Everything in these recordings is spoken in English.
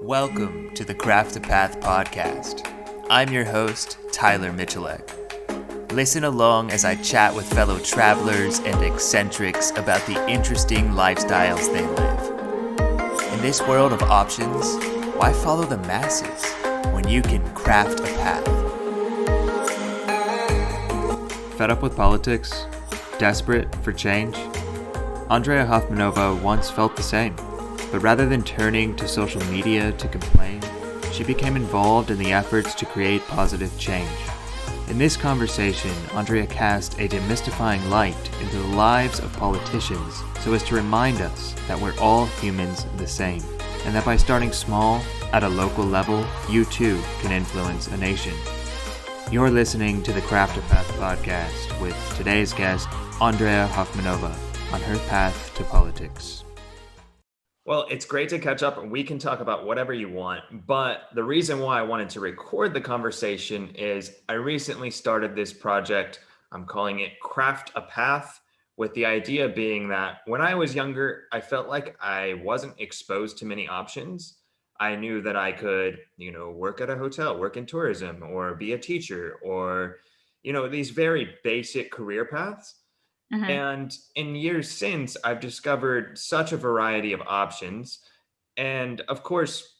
Welcome to the Craft a Path podcast. I'm your host, Tyler Michalek. Listen along as I chat with fellow travelers and eccentrics about the interesting lifestyles they live. In this world of options, why follow the masses when you can craft a path? Fed up with politics? Desperate for change? Andrea Hoffmannova once felt the same. But rather than turning to social media to complain, she became involved in the efforts to create positive change. In this conversation, Andrea cast a demystifying light into the lives of politicians so as to remind us that we're all humans the same, and that by starting small, at a local level, you too can influence a nation. You're listening to the Craft a Path podcast with today's guest, Andrea Hoffmannova, on her path to politics. Well, it's great to catch up and we can talk about whatever you want. But the reason why I wanted to record the conversation is I recently started this project. I'm calling it Craft a Path, with the idea being that when I was younger, I felt like I wasn't exposed to many options. I knew that I could, work at a hotel, work in tourism, or be a teacher, or, these very basic career paths. Mm-hmm. And in years since, I've discovered such a variety of options. And of course,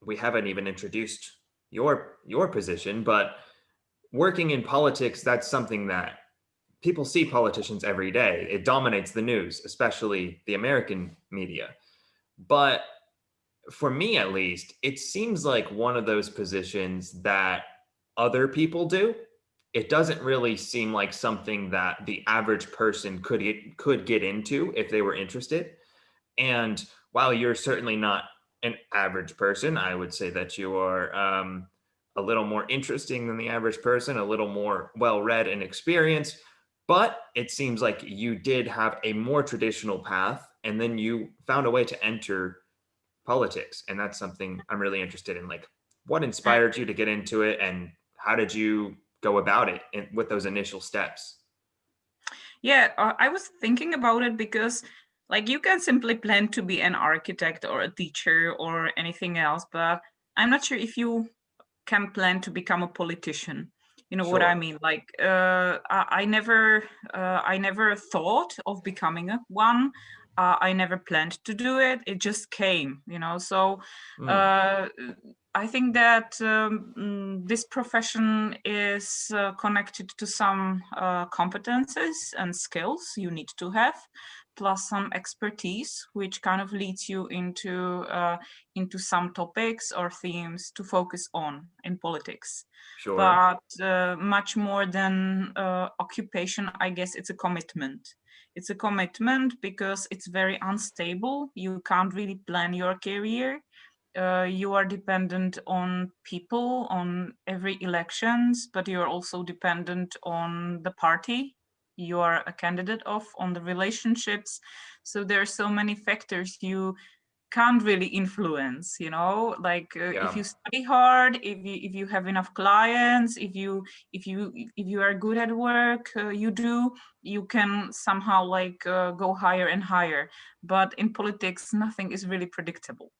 we haven't even introduced your position, but working in politics, that's something that people see politicians every day. It dominates the news, especially the American media. But for me, at least, it seems like one of those positions that other people do. It doesn't really seem like something that the average person could get into if they were interested. And while you're certainly not an average person, I would say that you are a little more interesting than the average person, a little more well-read and experienced. But it seems like you did have a more traditional path, and then you found a way to enter politics. And that's something I'm really interested in. Like, what inspired you to get into it, and how did you go about it with those initial steps? Yeah, I was thinking about it because you can simply plan to be an architect or a teacher or anything else, but I'm not sure if you can plan to become a politician. You know Sure. what I mean? I never thought of becoming one. I never planned to do it. It just came, So I think that this profession is connected to some competences and skills you need to have, plus some expertise, which kind of leads you into some topics or themes to focus on in politics. Sure. But much more than occupation, I guess it's a commitment. It's a commitment because it's very unstable. You can't really plan your career. You are dependent on people, on every elections, but you're also dependent on the party you are a candidate of, on the relationships. So there are so many factors you can't really influence, if you study hard, if you have enough clients, if you are good at work, you can somehow go higher and higher. But in politics, nothing is really predictable.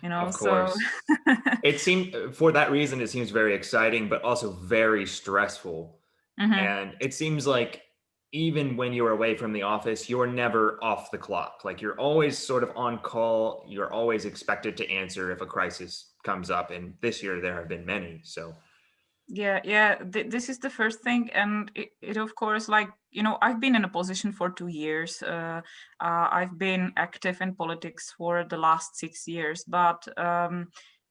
Of course. So It seems, for that reason, it seems very exciting, but also very stressful. Mm-hmm. And it seems like even when you're away from the office, you're never off the clock. Like, you're always sort of on call. You're always expected to answer if a crisis comes up. And this year there have been many. So yeah, this is the first thing. And it of course, I've been in a position for 2 years. I've been active in politics for the last 6 years, but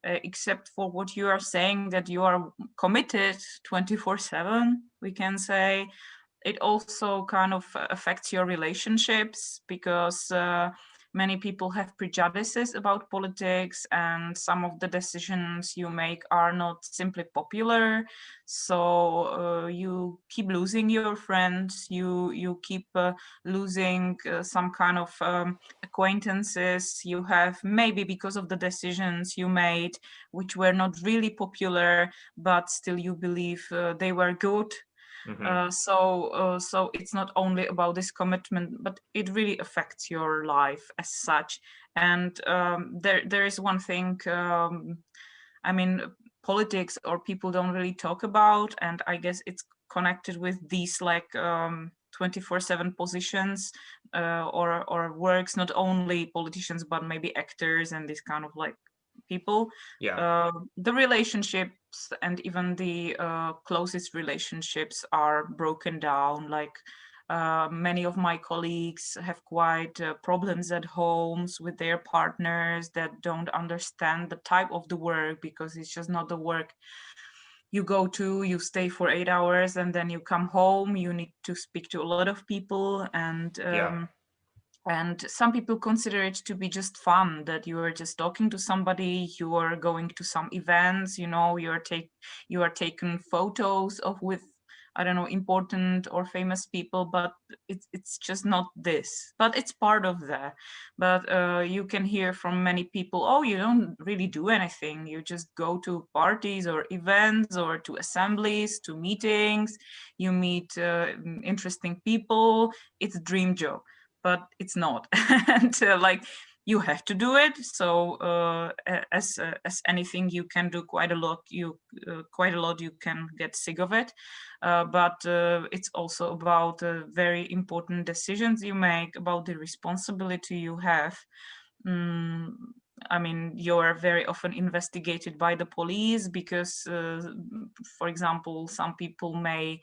except for what you are saying, that you are committed 24/7, we can say, it also kind of affects your relationships, because many people have prejudices about politics, and some of the decisions you make are not simply popular. So you keep losing your friends, you keep losing some kind of acquaintances you have, maybe because of the decisions you made, which were not really popular, but still you believe they were good. Hmm. So it's not only about this commitment, but it really affects your life as such. And there is one thing, I mean, politics or people don't really talk about, and I guess it's connected with these like 24/7 positions, or works, not only politicians but maybe actors and this kind of like people. Yeah. The relationships and even the closest relationships are broken down. Like many of my colleagues have quite problems at homes with their partners that don't understand the type of the work, because it's just not the work you go to, you stay for 8 hours and then you come home, you need to speak to a lot of people. Yeah. And some people consider it to be just fun, that you are just talking to somebody, you are going to some events, you are taking photos of with, I don't know, important or famous people, but it's just not this, but it's part of that. But you can hear from many people, oh, you don't really do anything, you just go to parties or events or to assemblies, to meetings, you meet interesting people, it's a dream job. But it's not. And like, you have to do it. So as anything you can do quite a lot, you can get sick of it. But it's also about very important decisions you make, about the responsibility you have. Mm, I mean, you're very often investigated by the police because, for example, some people may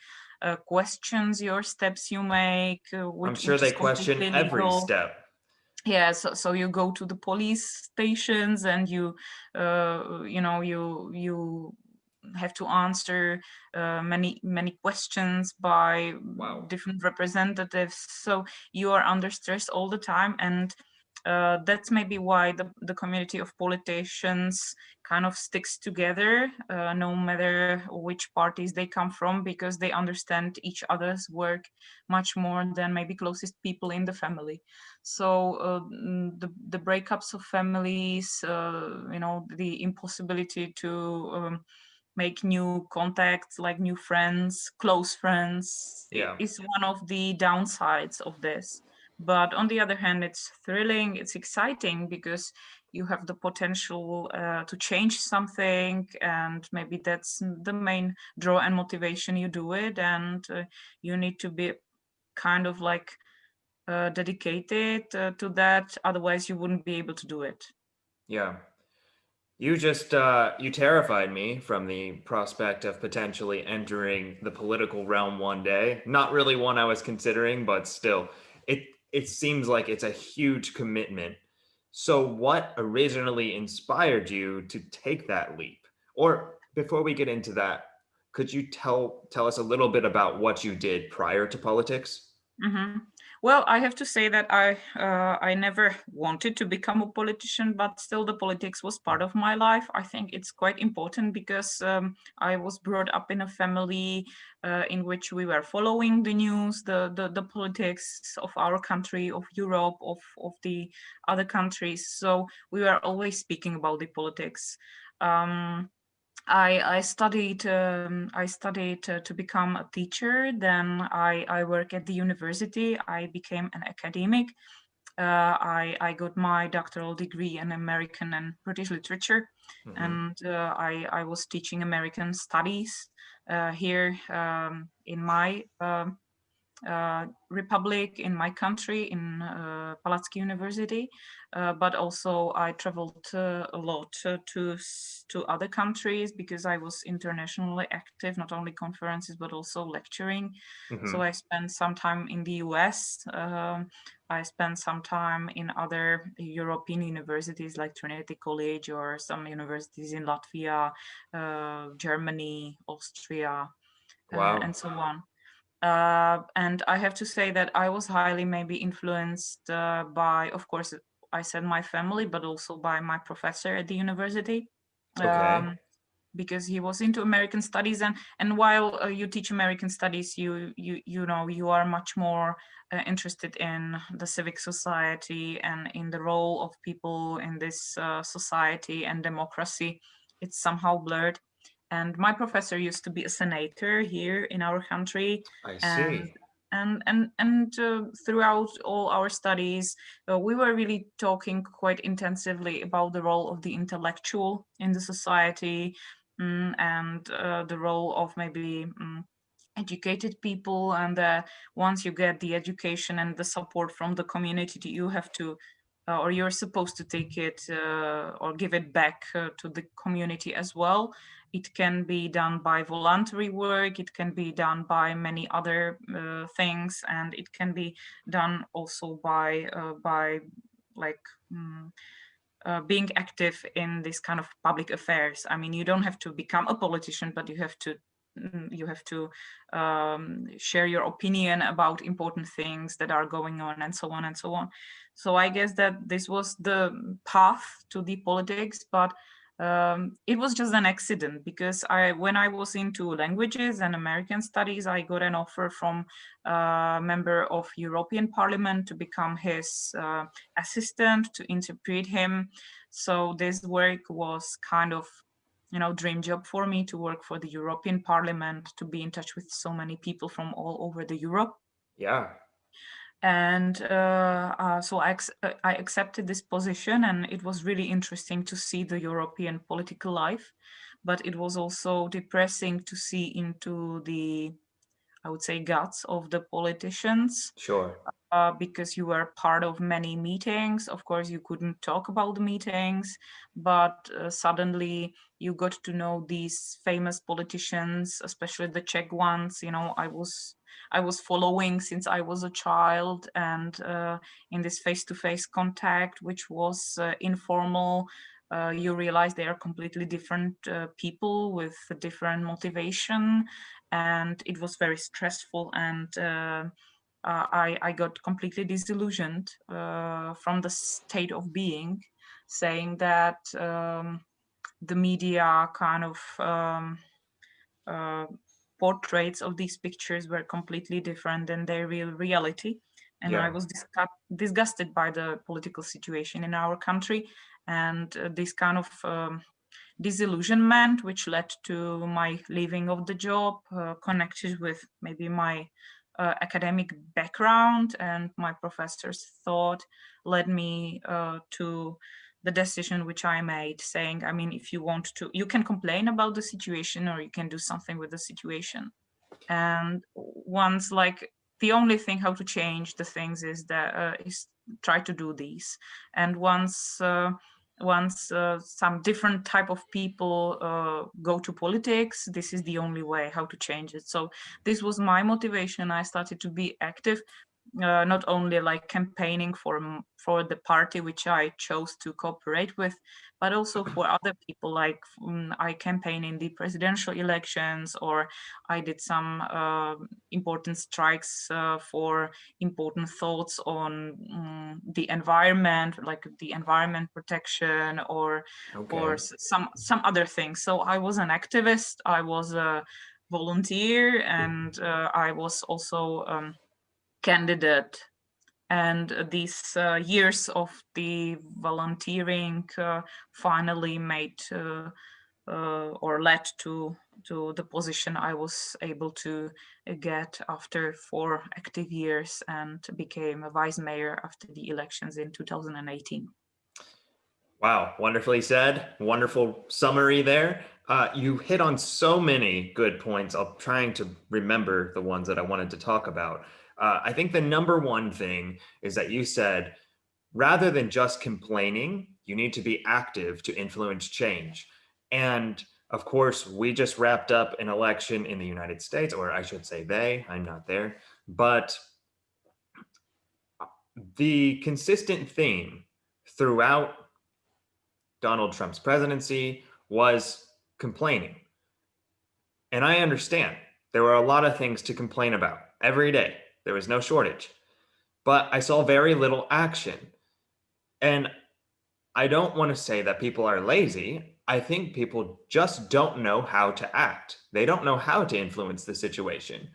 questions your steps you make, I'm which sure which they is question completely every legal. step. Yeah, so you go to the police stations and you have to answer many questions by Wow. different representatives, so you are under stress all the time. And that's maybe why the community of politicians kind of sticks together, no matter which parties they come from, because they understand each other's work much more than maybe closest people in the family. So the breakups of families, the impossibility to make new contacts, like new friends, close friends, Yeah. is one of the downsides of this. But on the other hand, it's thrilling, it's exciting, because you have the potential to change something, and maybe that's the main draw and motivation you do it. And you need to be kind of like dedicated to that, otherwise you wouldn't be able to do it. Yeah. You terrified me from the prospect of potentially entering the political realm one day. Not really one I was considering, but still, it seems like it's a huge commitment. So what originally inspired you to take that leap? Or before we get into that, could you tell us a little bit about what you did prior to politics? Hmm. Well, I have to say that I never wanted to become a politician, but still the politics was part of my life. I think it's quite important because I was brought up in a family in which we were following the news, the politics of our country, of Europe, of the other countries. So we were always speaking about the politics. Um, I studied to become a teacher. Then I work at the university. I became an academic. I got my doctoral degree in American and British literature, Hmm. and I was teaching American studies here in my republic, in my country, in Palacky University. But also I traveled a lot to other countries, because I was internationally active, not only conferences but also lecturing. So Hmm. I spent some time in the US. I spent some time in other European universities like Trinity College, or some universities in Latvia, Germany, Austria, Wow. and so on. And I have to say that I was highly maybe influenced by, of course, I said my family, but also by my professor at the university, Okay. um, because he was into American studies. And while you teach American studies, you are much more interested in the civic society and in the role of people in this society and democracy. It's somehow blurred. And my professor used to be a senator here in our country, I and see. throughout all our studies, we were really talking quite intensively about the role of the intellectual in the society, and the role of maybe educated people, and once you get the education and the support from the community, you have to or you're supposed to take it or give it back to the community as well. It can be done by voluntary work, it can be done by many other things, and it can be done also by like being active in this kind of public affairs. I mean, you don't have to become a politician, but you have to share your opinion about important things that are going on, and so on and so on. So I guess that this was the path to the politics, but it was just an accident, because when I was into languages and American studies, I got an offer from a member of European Parliament to become his assistant, to interpret him. So this work was kind of, dream job for me, to work for the European Parliament, to be in touch with so many people from all over the Europe. Yeah. And so I accepted this position, and it was really interesting to see the European political life, but it was also depressing to see into the, I would say, guts of the politicians, Sure. because you were part of many meetings. Of course, you couldn't talk about the meetings, but suddenly you got to know these famous politicians, especially the Czech ones. I was following since I was a child, and in this face-to-face contact, which was informal. You realize they are completely different people with a different motivation, and it was very stressful, and I got completely disillusioned from the state of being, saying that the media kind of uh, portraits of these pictures were completely different than their real reality. And I Yeah. was disgusted by the political situation in our country, and this kind of disillusionment, which led to my leaving of the job, connected with maybe my academic background and my professor's thought, led me to the decision which I made, saying, I mean, if you want to, you can complain about the situation, or you can do something with the situation. And once, like, the only thing how to change the things is that is try to do these. And once some different type of people go to politics, this is the only way how to change it. So this was my motivation. I started to be active, not only like campaigning for the party which I chose to cooperate with, but also for other people. Like I campaign in the presidential elections, or I did some important strikes for important thoughts on the environment, like the environment protection, or Okay. some other things. So I was an activist. I was a volunteer, and I was also candidate. And these years of the volunteering finally made or led to the position I was able to get after 4 active years, and became a vice mayor after the elections in 2018. Wow, wonderfully said. Wonderful summary there. You hit on so many good points. I'm trying to remember the ones that I wanted to talk about. I think the number one thing is that you said, rather than just complaining, you need to be active to influence change. And of course, we just wrapped up an election in the United States, or I should say I'm not there. But the consistent theme throughout Donald Trump's presidency was complaining. And I understand there were a lot of things to complain about every day. There was no shortage. But I saw very little action. And I don't want to say that people are lazy. I think people just don't know how to act. They don't know how to influence the situation.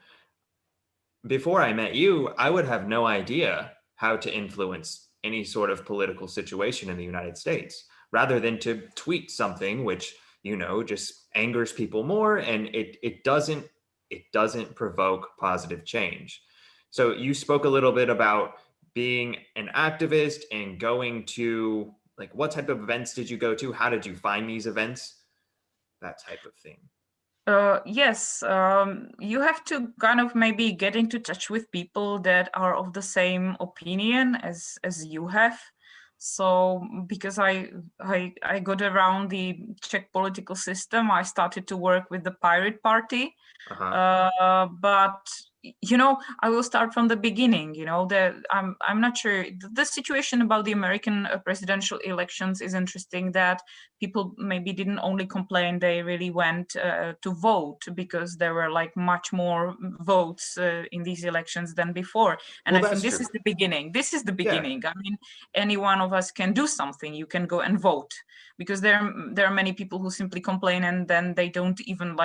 Before I met you, I would have no idea how to influence any sort of political situation in the United States, rather than to tweet something which just angers people more, and it doesn't provoke positive change. So you spoke a little bit about being an activist and going to, like, what type of events did you go to? How did you find these events? That type of thing. Yes, you have to kind of maybe get into touch with people that are of the same opinion as you have. So because I got around the Czech political system, I started to work with the Pirate Party. Uh-huh. But I will start from the beginning. I'm not sure. The situation about the American presidential elections is interesting, that people maybe didn't only complain, they really went to vote, because there were like much more votes in these elections than before. And Well, I think that's this true. is the beginning. This is the Yeah. beginning. I mean, any one of us can do something. You can go and vote, because there are many people who simply complain, and then they don't even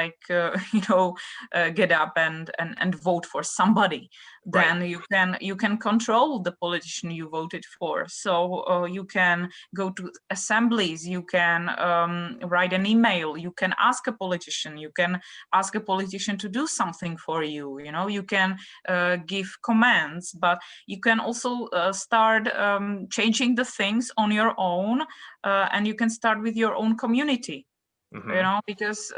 get up and vote for somebody. Right. Then you can control the politician you voted for. So you can go to assemblies, you can write an email, you can ask a politician, to do something for you. You can give commands, but you can also start changing the things on your own, and you can start with your own community. Mm-hmm. Because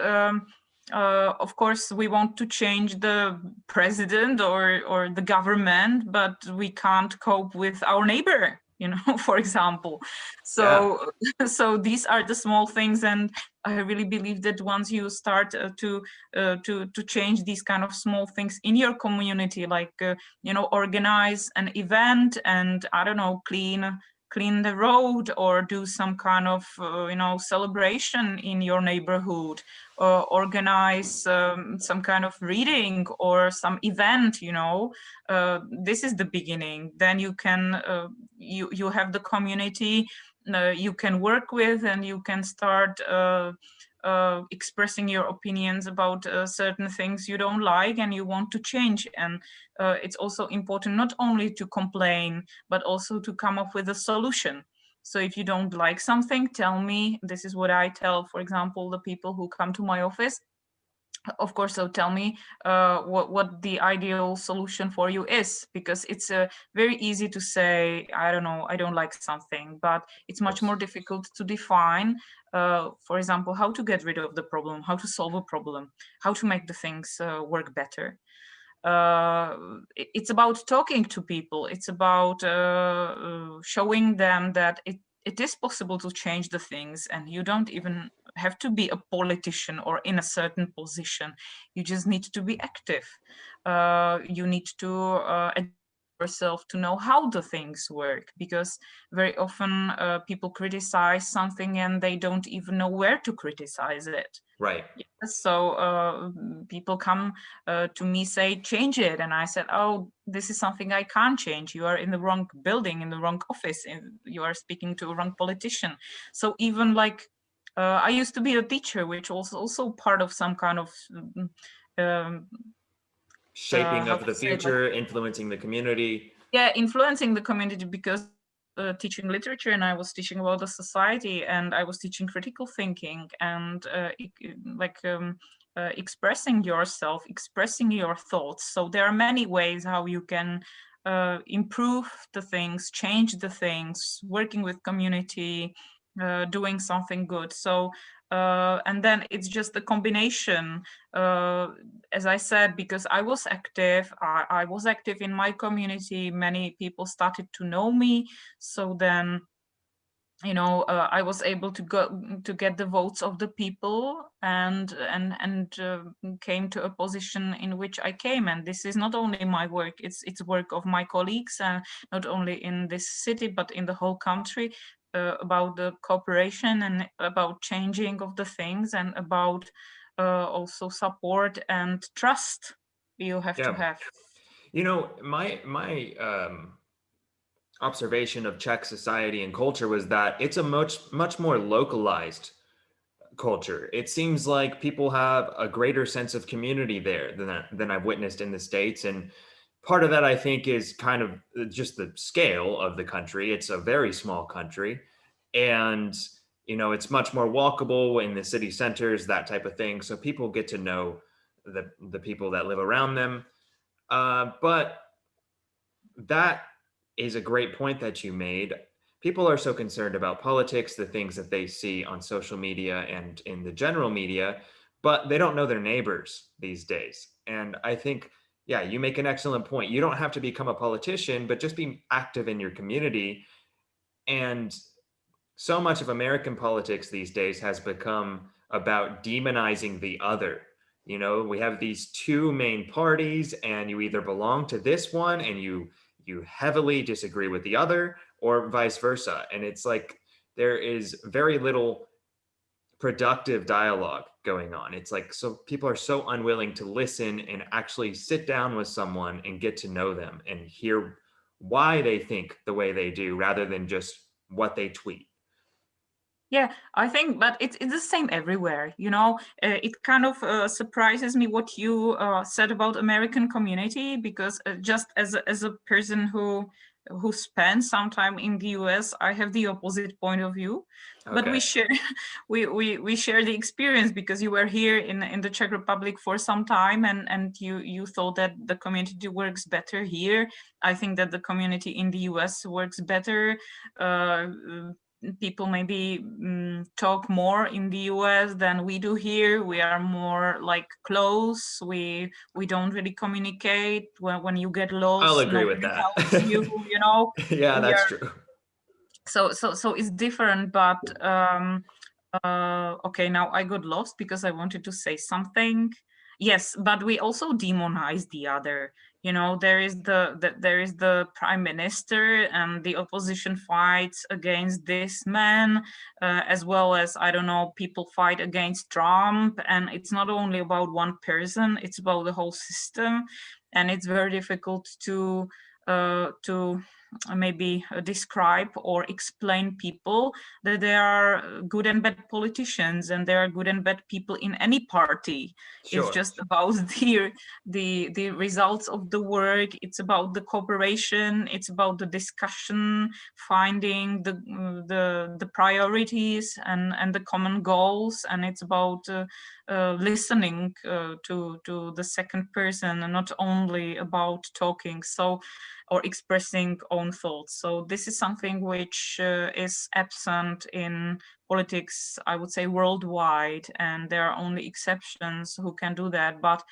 of course we want to change the president or the government, but we can't cope with our neighbor, for example. Yeah. So these are the small things, and I really believe that once you start to change these kind of small things in your community, like organize an event, and I don't know, clean the road, or do some kind of celebration in your neighborhood, or organize some kind of reading or some event. This is the beginning. Then you have the community you can work with, and you can start expressing your opinions about certain things you don't like and you want to change. And it's also important not only to complain, but also to come up with a solution. So if you don't like something, tell me. This is what I tell, for example, the people who come to my office. Of course, so tell me what the ideal solution for you is, because it's very easy to say, I don't know, I don't like something, but it's Of much more course. difficult to define, for example, how to get rid of the problem, how to solve a problem, how to make the things work better. It's about talking to people. It's about showing them that it is possible to change the things, and you don't even have to be a politician or in a certain position. You just need to be active. You need to educate yourself to know how the things work, because very often people criticize something and they don't even know where to criticize it. Right. Yes, so people come to me, say, change it. And I said, oh, this is something I can't change. You are in the wrong building, in the wrong office, and you are speaking to a wrong politician. So even like, I used to be a teacher, which was also part of some kind of, um, Shaping how of to the say it, like, future, influencing the community. yeah, influencing the community, because teaching literature, and I was teaching about the society, and I was teaching critical thinking, and expressing yourself, expressing your thoughts. So there are many ways how you can improve the things, change the things, working with community, doing something good. So and then it's just a combination, as I said, because I was active. I was active in my community. Many people started to know me. So then, I was able to go to get the votes of the people, and came to a position in which I came. And this is not only my work; it's work of my colleagues, not only in this city but in the whole country. About the cooperation and about changing of the things, and about also support and trust you have to Yeah. have. My observation of Czech society and culture was that it's a much more localized culture. It seems like people have a greater sense of community there than I've witnessed in the States. And part of that, I think, is kind of just the scale of the country. It's a very small country. And it's much more walkable in the city centers, that type of thing. So people get to know the people that live around them. But that is a great point that you made. People are so concerned about politics, the things that they see on social media and in the general media, but they don't know their neighbors these days. And I think, yeah, you make an excellent point. You don't have to become a politician, but just be active in your community. And so much of American politics these days has become about demonizing the other. We have these two main parties, and you either belong to this one and you heavily disagree with the other, or vice versa. And it's like there is very little productive dialogue going on. It's like, so people are so unwilling to listen and actually sit down with someone and get to know them and hear why they think the way they do rather than just what they tweet. Yeah, I think, but it's the same everywhere. It kind of surprises me what you said about American community, because just as a person who spends some time in the US, I have the opposite point of view. But we Okay. share we share the experience, because you were here in the Czech Republic for some time, and you thought that the community works better here. I think that the community in the US works better. Uh, People maybe talk more in the US than we do here. We are more like close. We don't really communicate. When you get I'll lost, agree with nobody that. helps you. Yeah, We that's are true. so it's different. But okay, now I got lost because I wanted to say something. Yes, but we also demonize the other. There is the prime minister, and the opposition fights against this man, as well as, I don't know, people fight against Trump, and it's not only about one person; it's about the whole system, and it's very difficult to maybe describe or explain people that there are good and bad politicians, and there are good and bad people in any party. It's Sure. just about the results of the work. It's about the cooperation. It's about the discussion, finding the priorities and the common goals, and it's about listening to the second person, and not only about talking or expressing own thoughts. So this is something which is absent in politics, I would say, worldwide, and there are only exceptions who can do that. But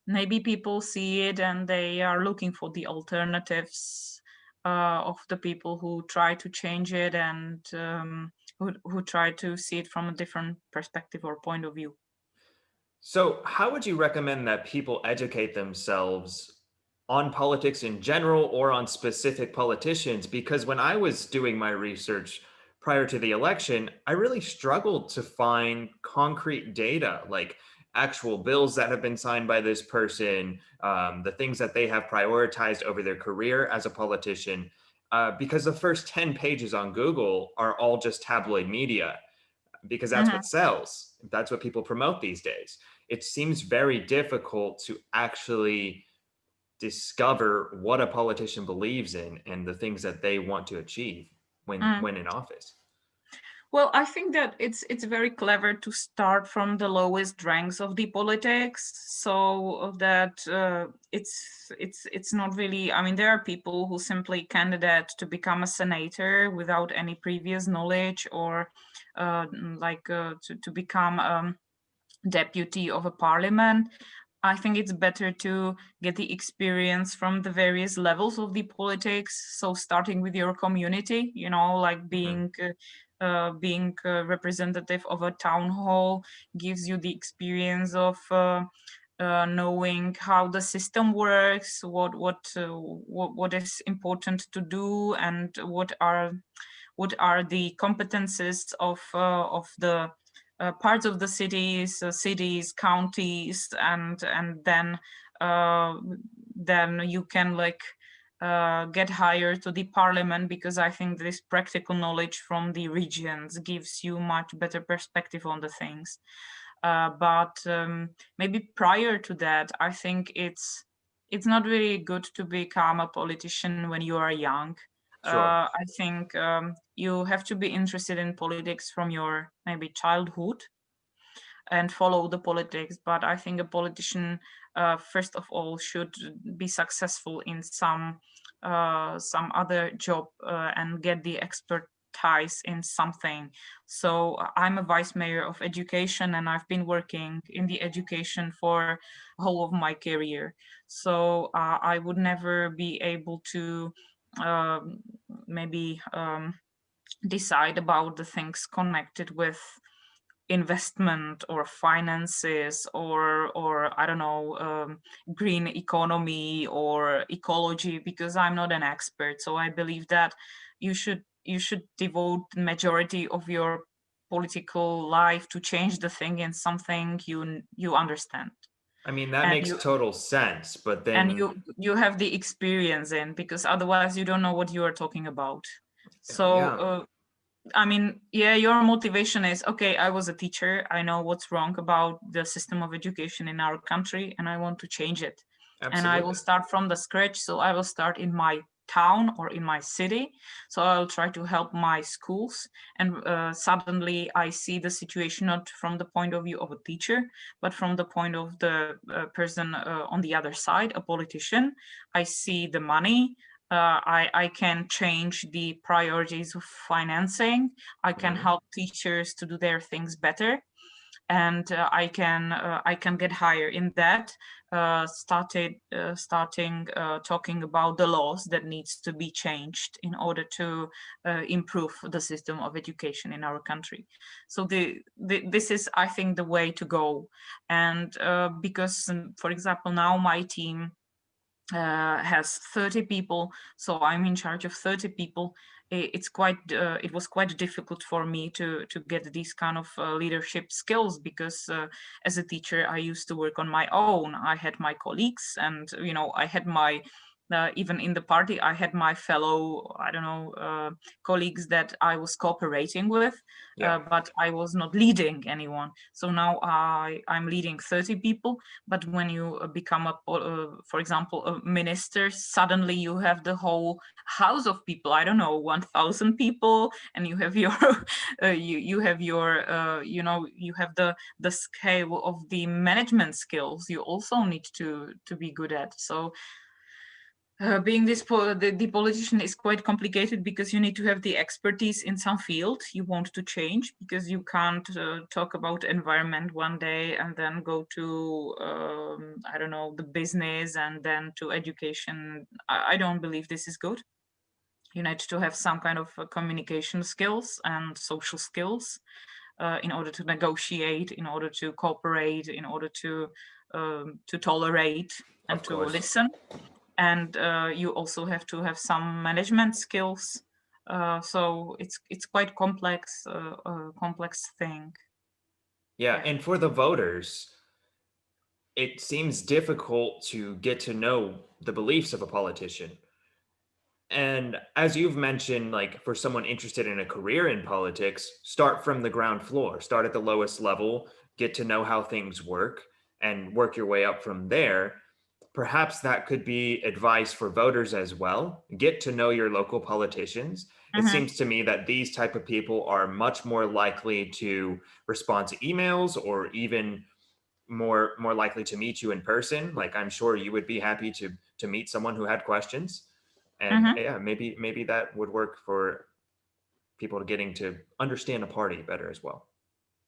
maybe people see it and they are looking for the alternatives of the people who try to change it, and who try to see it from a different perspective or point of view. So, how would you recommend that people educate themselves on politics in general or on specific politicians? Because when I was doing my research prior to the election, I really struggled to find concrete data, like actual bills that have been signed by this person, the things that they have prioritized over their career as a politician. Because the first 10 pages on Google are all just tabloid media, because that's Mhm. what sells. That's what people promote these days. It seems very difficult to actually discover what a politician believes in and the things that they want to achieve Mm. when in office. Well, I think that it's very clever to start from the lowest ranks of the politics, so that it's not really. I mean, there are people who simply candidate to become a senator without any previous knowledge, or to become deputy of a parliament. I think it's better to get the experience from the various levels of the politics. So starting with your community, like Mhm. being a representative of a town hall gives you the experience of knowing how the system works, what is important to do, and what are the competences of the parts of the cities, counties, and uh, then you can get higher to the parliament, because I think this practical knowledge from the regions gives you much better perspective on the things. But maybe prior to that, I think it's not really good to become a politician when you are young. Sure. I think you have to be interested in politics from your maybe childhood and follow the politics. But I think a politician, first of all, should be successful in some other job and get the expertise in something. So I'm a vice mayor of education, and I've been working in the education for whole of my career. So I would never be able to um, maybe decide about the things connected with investment or finances or I don't know, green economy or ecology, because I'm not an expert. So I believe that you should devote the majority of your political life to change the thing in something you understand, I mean, that and makes you total sense, but and then, you have the experience in, because otherwise you don't know what you are talking about. So yeah, I mean, yeah, your motivation is okay. I was a teacher. I know what's wrong about the system of education in our country, and I want to change it. And I will absolutely. start from the scratch. So I will start in my town or in my city. So I'll try to help my schools. And suddenly I see the situation not from the point of view of a teacher, but from the point of the person on the other side, a politician. I see the money. I can change the priorities of financing. I can Hmm. help teachers to do their things better, and I can get higher in that. Starting talking about the laws that needs to be changed in order to improve the system of education in our country. So this is, I think, the way to go. And because, for example, now my team has 30 people, so I'm in charge of 30 people. It was quite difficult for me to get these kind of leadership skills, because as a teacher I used to work on my own. I had my colleagues, and I had my even in the party I had my fellow, I don't know, colleagues that I was cooperating with, Yeah. but I was not leading anyone. So now I'm leading 30 people. But when you become for example, a minister, suddenly you have the whole house of people, I don't know, 1,000 people, and you have your you have your you have the scale of the management skills you also need to be good at. So being the politician is quite complicated, because you need to have the expertise in some field you want to change, because you can't talk about environment one day and then go to I don't know, the business and then to education. I don't believe this is good. You need to have some kind of communication skills and social skills in order to negotiate, in order to cooperate, in order to tolerate and Of to course. listen. And you also have to have some management skills. So it's quite complex thing. Yeah, Yeah. and for the voters, it seems difficult to get to know the beliefs of a politician. And as you've mentioned, like for someone interested in a career in politics, start from the ground floor, start at the lowest level, get to know how things work, and work your way up from there. Perhaps that could be advice for voters as well. Get to know your local politicians. It Mm-hmm. seems to me that these type of people are much more likely to respond to emails, or even more likely to meet you in person. Like, I'm sure you would be happy to meet someone who had questions. And Mm-hmm. yeah, maybe that would work for people getting to understand a party better as well.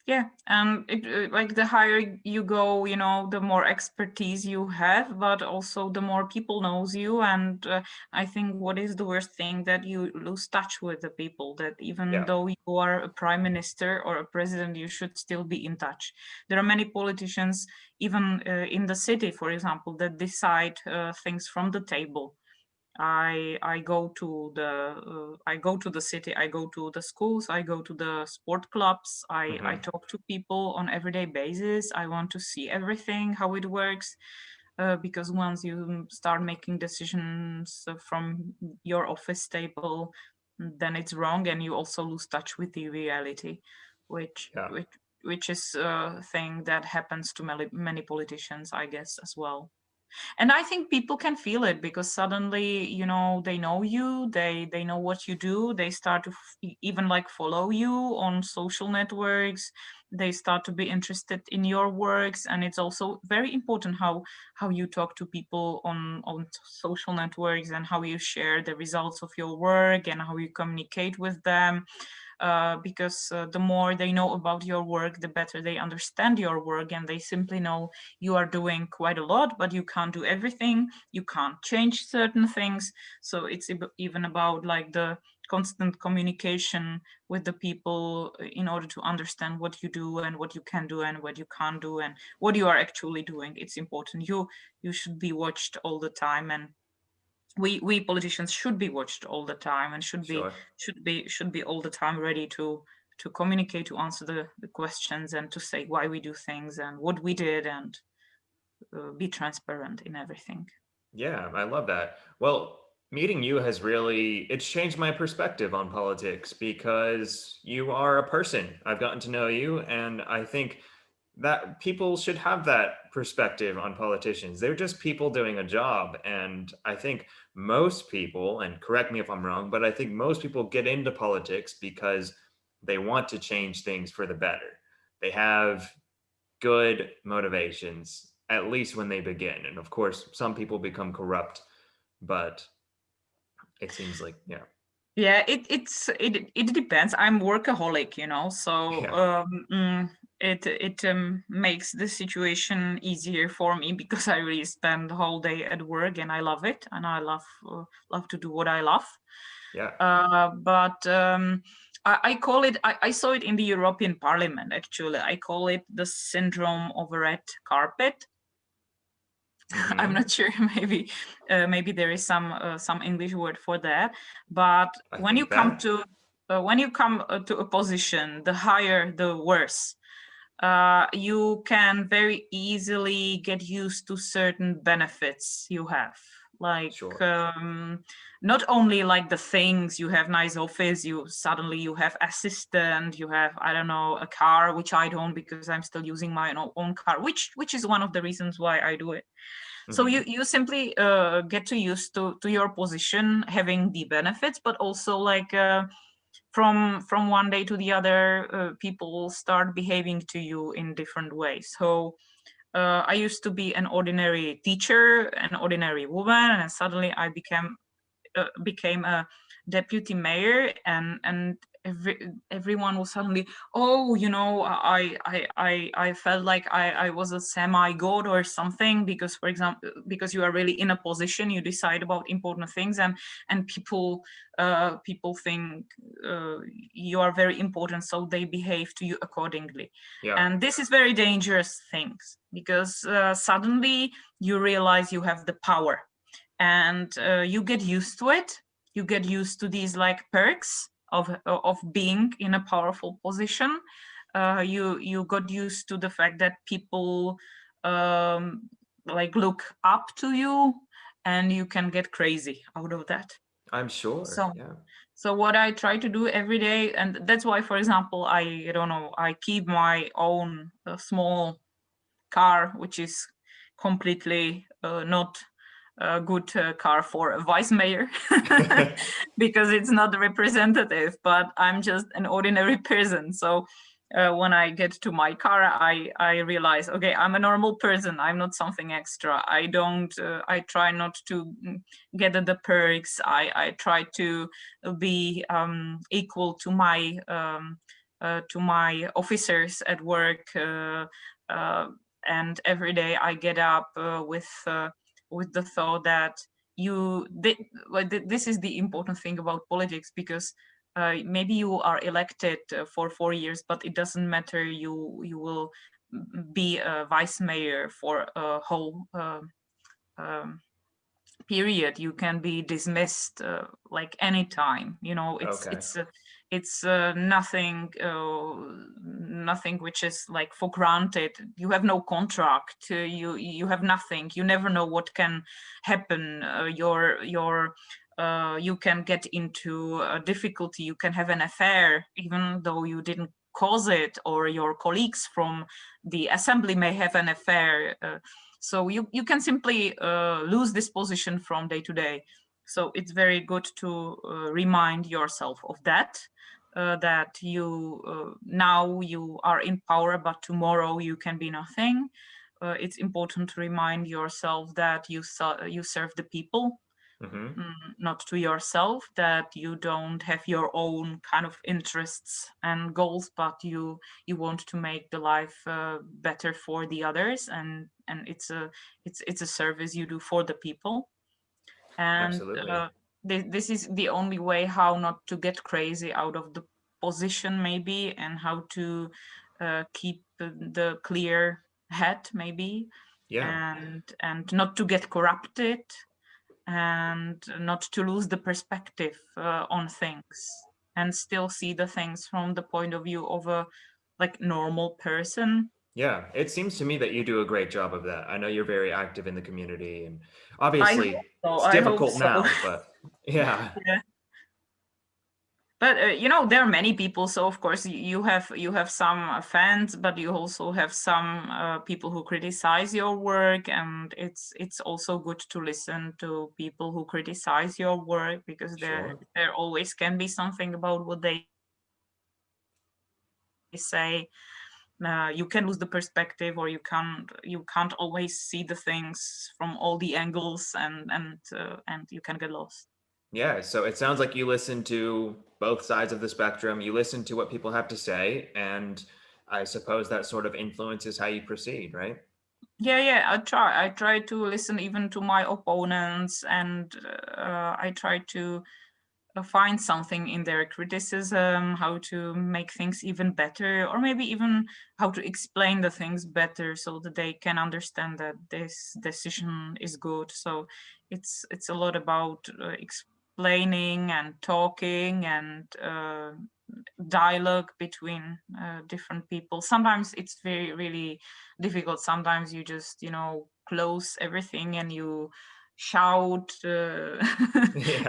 Yeah, and like the higher you go, the more expertise you have, but also the more people knows you. And I think what is the worst thing, that you lose touch with the people. That even Yeah. though you are a prime minister or a president, you should still be in touch. There are many politicians, even in the city, for example, that decide things from the table. I go to the city, I go to the schools, I go to the sport clubs, I Hmm. talk to people on everyday basis. I want to see everything, how it works, because once you start making decisions from your office table, then it's wrong, and you also lose touch with the reality, which Yeah. which which is a thing that happens to many politicians, I guess, as well. And I think people can feel it, because suddenly, they know you, they know what you do, they start to even like follow you on social networks, they start to be interested in your works. And it's also very important how you talk to people on social networks, and how you share the results of your work, and how you communicate with them. Because the more they know about your work, the better they understand your work, and they simply know you are doing quite a lot, but you can't do everything, you can't change certain things. So it's even about like the constant communication with the people, in order to understand what you do and what you can do and what you can't do and what you are actually doing. It's important. You should be watched all the time, and we politicians should be watched all the time, and Sure. should be all the time ready to communicate, to answer the questions, and to say why we do things and what we did, and be transparent in everything. Yeah, I love that. Well, meeting you has really it's changed my perspective on politics because you are a person. I've gotten to know you, and I think that people should have that perspective on politicians. They're just people doing a job, and I think most people, and correct me if I'm wrong, but I think most people get into politics because they want to change things for the better. They have good motivations, at least when they begin. And of course, some people become corrupt, but it seems like, yeah, Yeah, it depends. I'm workaholic, so yeah, it makes the situation easier for me, because I really spend the whole day at work, and I love it, and I love to do what I love. yeah. But I call it. I saw it in the European Parliament. Actually, I call it the syndrome of a red carpet. I'm Hmm. not sure. Maybe there is some English word for that. But I when you think come that, to a position, the higher the worse. You can very easily get used to certain benefits you have, like sure. not only like the things you have, nice office, you have assistant, you have, I don't know, a car, which I don't, because I'm still using my own car, which is one of the reasons why I do it. So Hmm. you simply get to used to your position having the benefits, but also like from one day to the other, people start behaving to you in different ways. So I used to be an ordinary teacher, an ordinary woman, and suddenly I became a deputy mayor, and everyone was suddenly, oh, I felt like I was a semi god or something, because, for example, because you are really in a position, you decide about important things, and people think you are very important, so they behave to you accordingly. Yeah, And this is very dangerous things, because suddenly you realize you have the power, and you get used to it. You get used to these like perks of being in a powerful position. You got used to the fact that people um, like look up to you, and you can get crazy out of that. I'm sure. So Yeah. so what I try to do every day, and that's why, for example, I don't know, I keep my own small car, which is completely not a good car for a vice mayor, because it's not representative, but I'm just an ordinary person. So when I get to my car, I realize, okay, I'm a normal person, I'm not something extra. I try not to get the perks. I try to be equal to my officers at work, uh, and every day I get up with the thought that this is the important thing about politics, because maybe you are elected for 4 years, but it doesn't matter. You will be a vice mayor for a whole um, period. You can be dismissed like anytime. It's Okay. nothing nothing which is like for granted. You have no contract. You have nothing. You never know what can happen. You can get into a difficulty. You can have an affair even though you didn't cause it, or your colleagues from the assembly may have an affair. So you can simply lose this position from day to day. So it's very good to remind yourself of that, that you now you are in power, but tomorrow you can be nothing. It's important to remind yourself that you serve the people, Hmm. not to yourself, that you don't have your own kind of interests and goals, but you want to make the life better for the others, and it's a service you do for the people. And Absolutely. this is the only way how not to get crazy out of the position maybe, and how to keep the clear head maybe, Yeah. and not to get corrupted, and not to lose the perspective on things, and still see the things from the point of view of a like normal person. Yeah, it seems to me that you do a great job of that. I know you're very active in the community, and I hope obviously so. it's I hope difficult so. now, but yeah, Yeah. But you know, there are many people, so of course you have some fans, but you also have some people who criticize your work, and it's also good to listen to people who criticize your work, because sure. there always can be something about what they say. You can lose the perspective, or you can't always see the things from all the angles, and you can get lost. Yeah, so it sounds like you listen to both sides of the spectrum. You listen to what people have to say, and I suppose that sort of influences how you proceed, right? Yeah, I try to listen even to my opponents, and I try to find something in their criticism, how to make things even better, or maybe even how to explain the things better, so that they can understand that this decision is good. So it's a lot about explaining and talking, and dialogue between different people. Sometimes it's very really difficult. Sometimes you just, you know, close everything and you shout Yeah.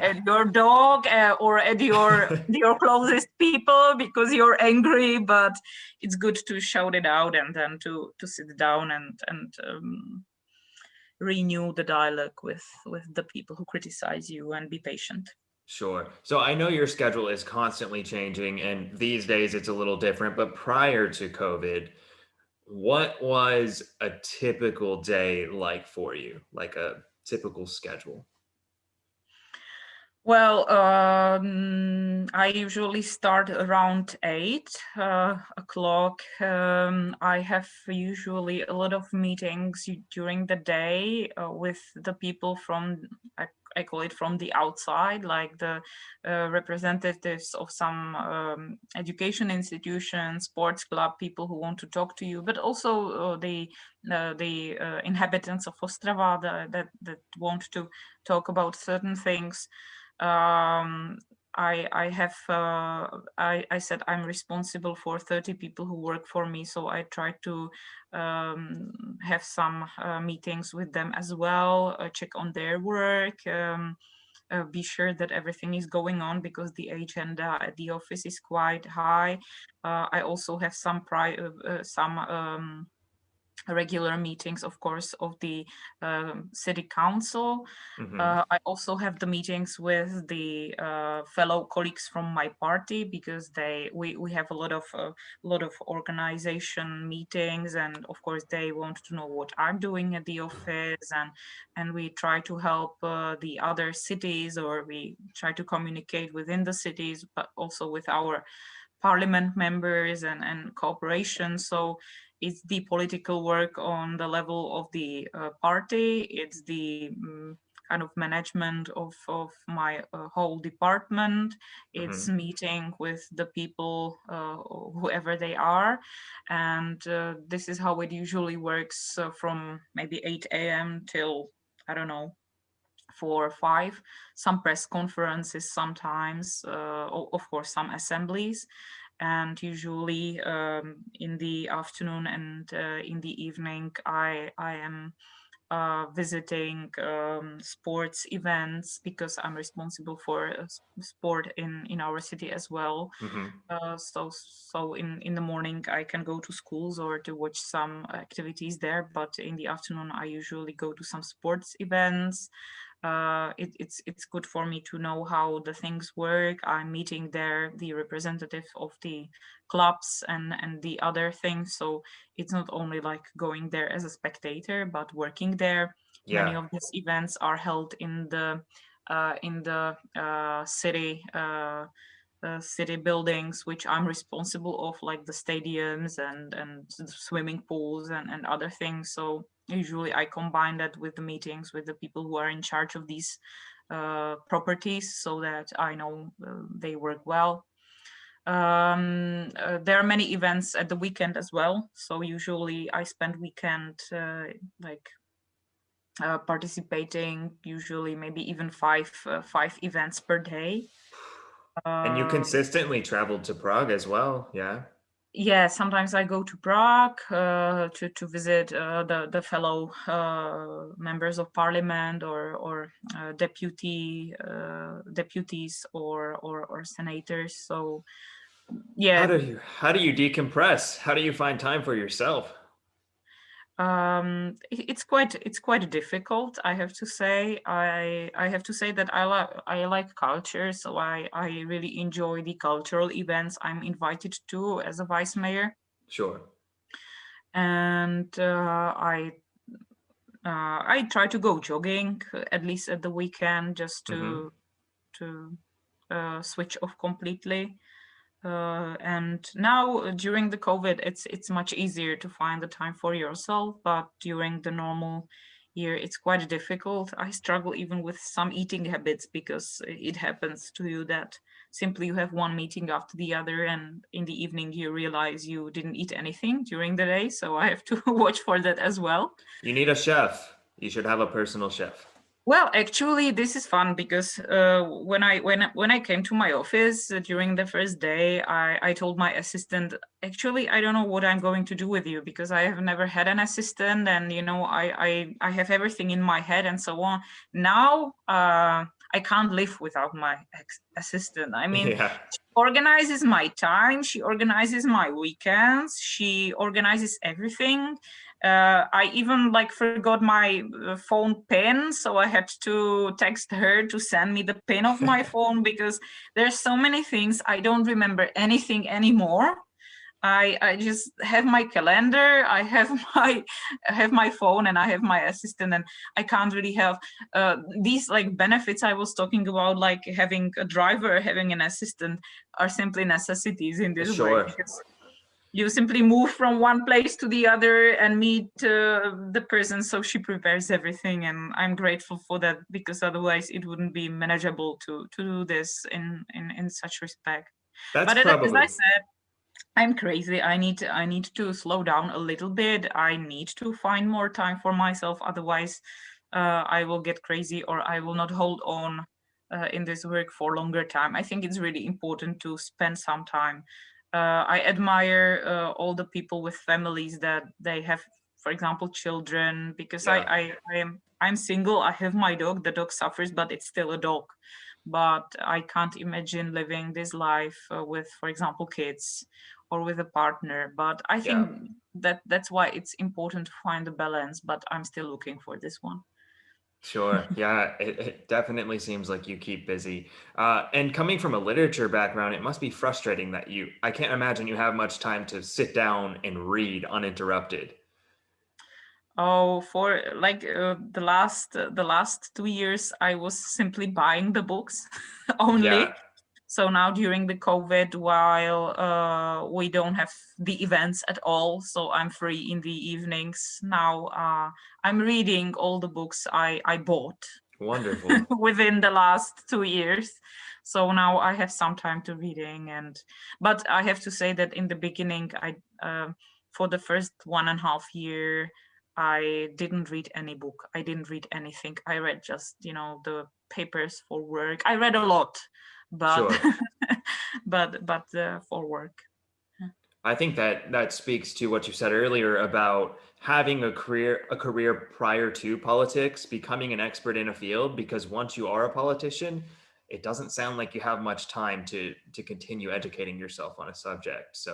at your dog, or at your closest people, because you're angry. But it's good to shout it out, and then to sit down and renew the dialogue with the people who criticize you, and be patient. Sure. So I know your schedule is constantly changing, and these days it's a little different, but prior to COVID, what was a typical day like for you? Like a typical schedule? Well, I usually start around 8 o'clock. I have usually a lot of meetings during the day with the people from, I call it from the outside, like the representatives of some education institutions, sports club, people who want to talk to you, but also the inhabitants of Ostrava that want to talk about certain things. um, I have I said I'm responsible for 30 people who work for me, so I try to have some meetings with them as well, check on their work, be sure that everything is going on, because the agenda at the office is quite high. I also have some regular meetings, of course, of the city council. Hmm. I also have the meetings with the fellow colleagues from my party, because we have lot of organization meetings, and of course they want to know what I'm doing at the office, and we try to help the other cities, or we try to communicate within the cities, but also with our parliament members and cooperation. So it's the political work on the level of the party. It's the kind of management of my whole department. It's Hmm. meeting with the people, whoever they are. And this is how it usually works, from maybe 8 a.m. till, I don't know, 4 or 5. Some press conferences sometimes, of course some assemblies, and usually in the afternoon and in the evening I am visiting sports events because I'm responsible for sport in our city as well. Hmm. So in the morning I can go to schools or to watch some activities there, but in the afternoon I usually go to some sports events. It's good for me to know how the things work. I'm meeting there the representative of the clubs and the other things. So it's not only like going there as a spectator, but working there. Many Yeah. of these events are held in the city buildings, which I'm responsible of, like the stadiums and swimming pools and other things. So usually I combine that with the meetings with the people who are in charge of these properties, so that I know they work well. There are many events at the weekend as well. So usually I spend weekend like participating, usually maybe even five events per day. And you Um, consistently traveled to Prague as well. Yeah. yeah, sometimes I go to Prague to visit the fellow members of parliament or deputies or senators. So yeah, How do you decompress? How do you find time for yourself? it's quite difficult, I have to say. I have to say that I like culture, so I really enjoy the cultural events I'm invited to as a vice mayor. Sure. And I try to go jogging at least at the weekend, just Hmm. to switch off completely. And now during the COVID, it's much easier to find the time for yourself. But during the normal year, it's quite difficult. I struggle even with some eating habits, because it happens to you that simply you have one meeting after the other, and in the evening you realize you didn't eat anything during the day. So I have to watch for that as well. You need a chef. You should have a personal chef. Well, actually, this is fun because when I came to my office during the first day, I told my assistant, actually, I don't know what I'm going to do with you, because I have never had an assistant, and I have everything in my head and so on. Now I can't live without my assistant. I mean, Yeah. she organizes my time, she organizes my weekends, she organizes everything. I even like forgot my phone pin, so I had to text her to send me the pin of my phone, because there's so many things I don't remember anything anymore. I just have my calendar, I have my phone, and I have my assistant, and I can't really have these like benefits I was talking about, like having a driver, having an assistant, are simply necessities in this work, Sure. because you simply move from one place to the other and meet the person, so she prepares everything, and I'm grateful for that, because otherwise it wouldn't be manageable to do this in such respect. That's But as I probably said, I'm crazy. I need to slow down a little bit. I need to find more time for myself, otherwise I will get crazy, or I will not hold on in this work for longer time. I think it's really important to spend some time. I admire all the people with families that they have, for example, children, because yeah. I'm single. I have my dog. The dog suffers, but it's still a dog. But I can't imagine living this life with, for example, kids or with a partner. But I Yeah. think that's why it's important to find a balance. But I'm still looking for this one. Sure. Yeah, it definitely seems like you keep busy. And coming from a literature background, it must be frustrating that I can't imagine you have much time to sit down and read uninterrupted. Oh, for like the last 2 years, I was simply buying the books Yeah. only. So now during the COVID, while we don't have the events at all, so I'm free in the evenings. Now I'm reading all the books I bought Wonderful. within the last 2 years. So now I have some time to reading, but I have to say that in the beginning, for the first 1.5 year, I didn't read any book. I didn't read anything. I read just the papers for work. I read a lot, but Sure. but for work. I think that that speaks to what you said earlier about having a career prior to politics, becoming an expert in a field, because once you are a politician, it doesn't sound like you have much time to continue educating yourself on a subject. So,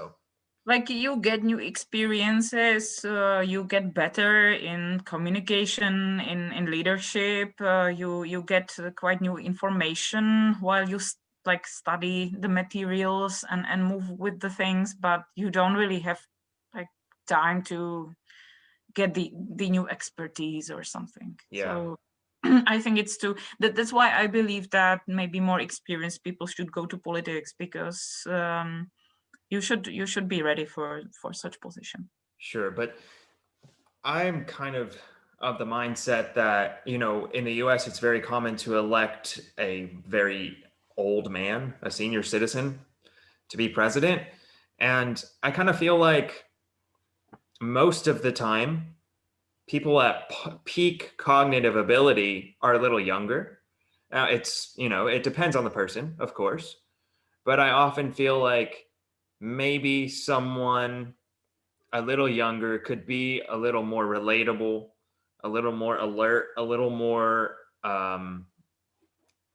Like you get new experiences, you get better in communication, in leadership, you get quite new information while you like study the materials and move with the things, but you don't really have like time to get the new expertise or something. yeah. So I think it's too that's why I believe that maybe more experienced people should go to politics, because you should be ready for such position. Sure, but I'm kind of the mindset that, in the US, it's very common to elect a very old man, a senior citizen, to be president. And I kind of feel like most of the time, people at peak cognitive ability are a little younger. Now, it depends on the person, of course, but I often feel like maybe someone a little younger could be a little more relatable, a little more alert, a little more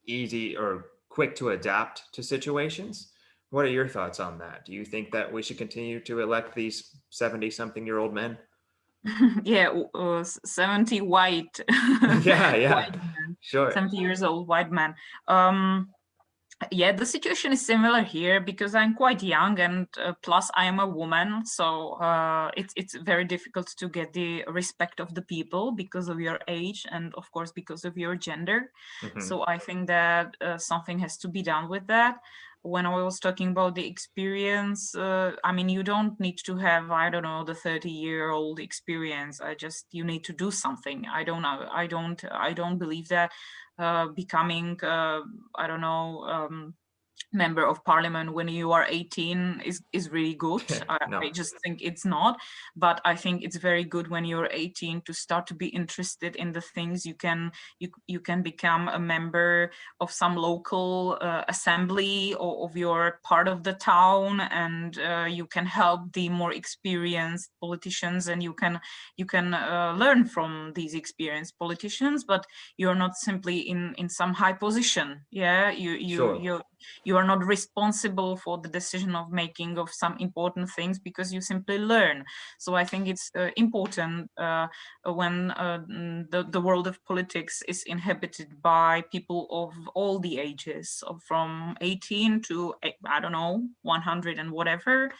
easy or quick to adapt to situations. What are your thoughts on that? Do you think that we should continue to elect these 70 something year old men? Yeah, 70 white Yeah, yeah, white man, sure. 70 years old white man. um yeah, the situation is similar here because I'm quite young, and plus I am a woman, so it's very difficult to get the respect of the people because of your age and of course because of your gender. Hmm. So I think that something has to be done with that. When I was talking about the experience, I mean, you don't need to have, I don't know, the 30-year-old experience. You need to do something. I don't know. I don't believe that becoming I don't know, member of parliament when you are 18 is really good. I No, just think it's not, but I think it's very good when you're 18 to start to be interested in the things. You can become a member of some local assembly or of your part of the town, and you can help the more experienced politicians, and you can learn from these experienced politicians, but you're not simply in some high position. Yeah, sure. you are not responsible for the decision of making of some important things because you simply learn. So I think it's important when the world of politics is inhabited by people of all the ages, from 18 to I don't know, 100 and whatever.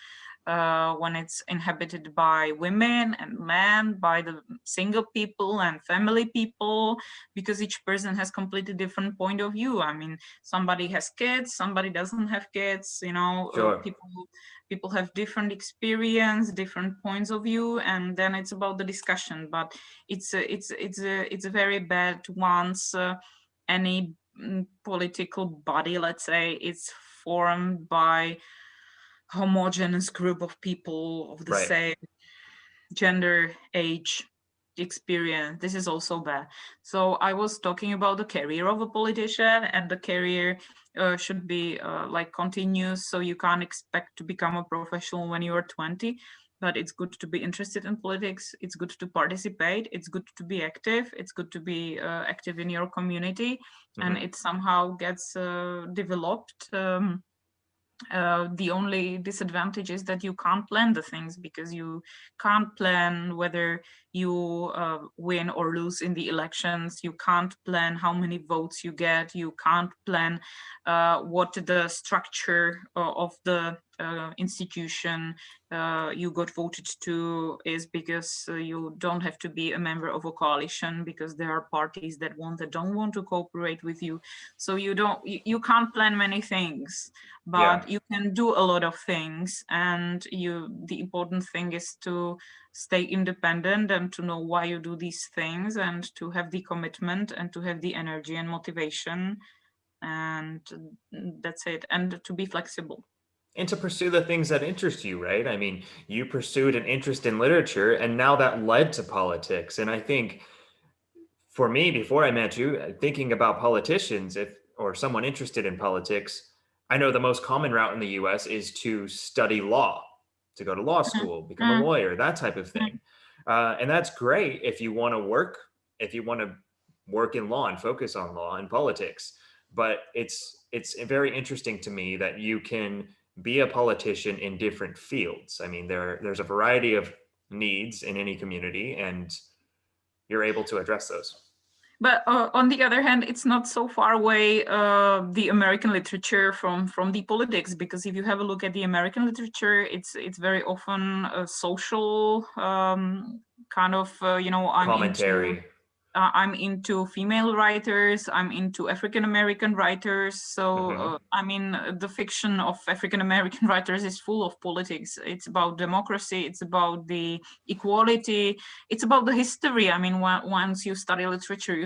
When it's inhabited by women and men, by the single people and family people, because each person has completely different point of view. I mean, somebody has kids, somebody doesn't have kids. Sure. People have different experience, different points of view, and then it's about the discussion. But it's a very bad once any political body, let's say, it's formed by homogeneous group of people of the Right. same gender, age, experience. This is also bad. So I was talking about the career of a politician, and the career should be like continuous. So you can't expect to become a professional when you are 20, but it's good to be interested in politics. It's good to participate. It's good to be active. It's good to be active in your community, and Hmm. it somehow gets developed. The only disadvantage is that you can't plan the things, because you can't plan whether you win or lose in the elections. You can't plan how many votes you get. You can't plan what the structure of the institution you got voted to is, because you don't have to be a member of a coalition, because there are parties that don't want to cooperate with you. So you can't plan many things, Yeah. but you can do a lot of things. And the important thing is to stay independent and to know why you do these things, and to have the commitment and to have the energy and motivation, and that's it, and to be flexible. And to pursue the things that interest you, right? I mean, you pursued an interest in literature, and now that led to politics. And I think for me, before I met you, thinking about politicians, if or someone interested in politics, I know the most common route in the US is to study law. to go to law Mhm. school, become a lawyer, that type of Mhm. thing. And that's great if you want to work, if you want to work in law and focus on law and politics. But it's very interesting to me that you can be a politician in different fields. I mean, there's a variety of needs in any community, and you're able to address those. But on the other hand, it's not so far away, the American literature from the politics, because if you have a look at the American literature, it's very often a social kind of, Commentary. I'm into female writers. I'm into African American writers. So, Hmm. I mean, the fiction of African American writers is full of politics. It's about democracy. It's about the equality. It's about the history. I mean, once you study literature, you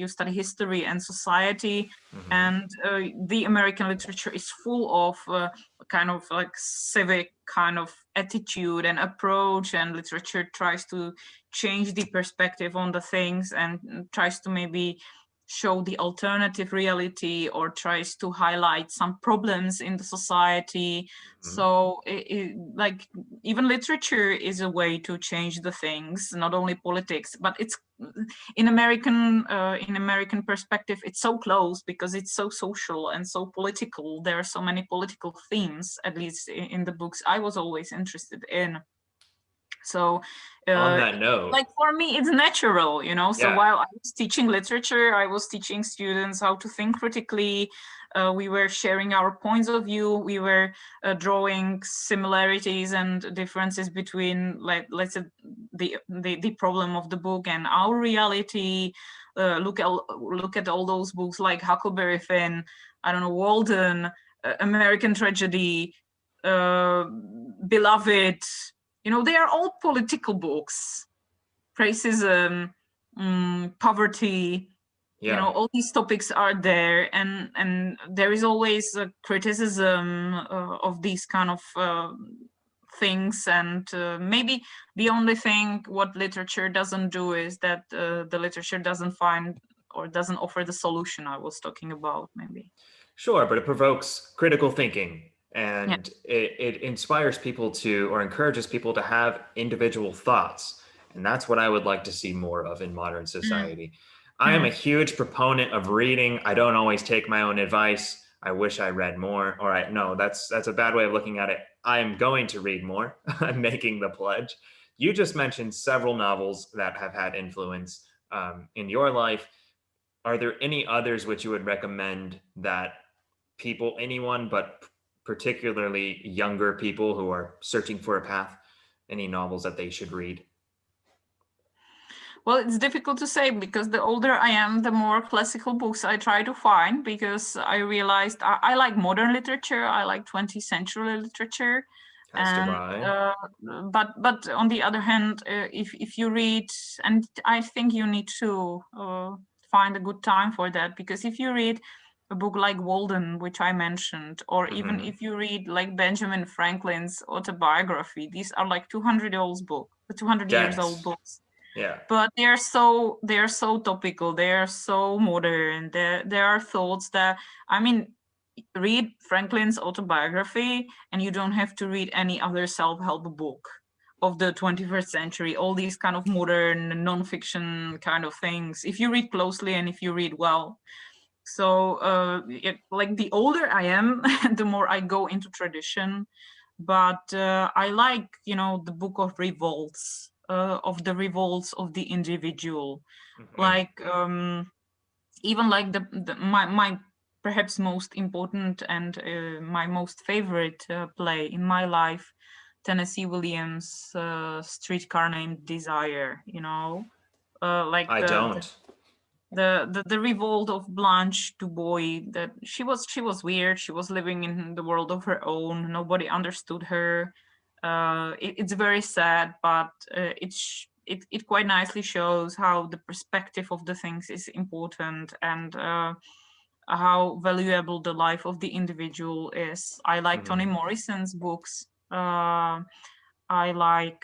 study history and society. Hmm. And the American literature is full of kind of like civic kind of attitude and approach, and literature tries to change the perspective on the things and tries to maybe show the alternative reality or tries to highlight some problems in the society. Hmm. So like even literature is a way to change the things, not only politics, but it's in American perspective, it's so close because it's so social and so political. There are so many political themes, at least in the books I was always interested in. So On uh, that note, like for me it's natural, so yeah, while I was teaching literature, I was teaching students how to think critically. We were sharing our points of view. We were drawing similarities and differences between, like, let's say, the problem of the book and our reality. Look at all those books like Huckleberry Finn, I don't know, Walden, American Tragedy, uh, Beloved. They are all political books. Racism, poverty, yeah. all these topics are there, and there is always a criticism of these kind of things. And maybe the only thing what literature doesn't do is that the literature doesn't find or doesn't offer the solution I was talking about, maybe. Sure, but it provokes critical thinking, Yeah. and it inspires people to, or encourages people to have individual thoughts. And that's what I would like to see more of in modern Mm, society. I am a mm, huge proponent of reading. I don't always take my own advice. I wish I read more. All right, no, that's a bad way of looking at it. I am going to read more. I'm making the pledge. You just mentioned several novels that have had influence in your life. Are there any others which you would recommend that people, anyone, but particularly younger people who are searching for a path, any novels that they should read? Well, it's difficult to say because the older I am, the more classical books I try to find, because I realized I like modern literature. I like 20th century literature. As do And I. but on the other hand, if you read, and I think you need to find a good time for that, because if you read a book like Walden, which I mentioned, or even Hmm. if you read like Benjamin Franklin's autobiography, these are like 200 years old Dense. books, Yeah. but they are so topical, they are so modern. There are thoughts that, I mean, read Franklin's autobiography and you don't have to read any other self-help book of the 21st century, all these kind of modern non-fiction kind of things, if you read closely and if you read well. So like the older I am, the more I go into tradition. But I like, the book of revolts, of the revolts of the individual. Hmm. Like even like my perhaps most important and my most favorite play in my life, Tennessee Williams' Streetcar Named Desire. Like I don't. the revolt of Blanche Dubois, that she was weird. She was living in the world of her own. Nobody understood her. It's very sad, but it quite nicely shows how the perspective of the things is important, and how valuable the life of the individual is. I like Toni Hmm. Morrison's books. I like,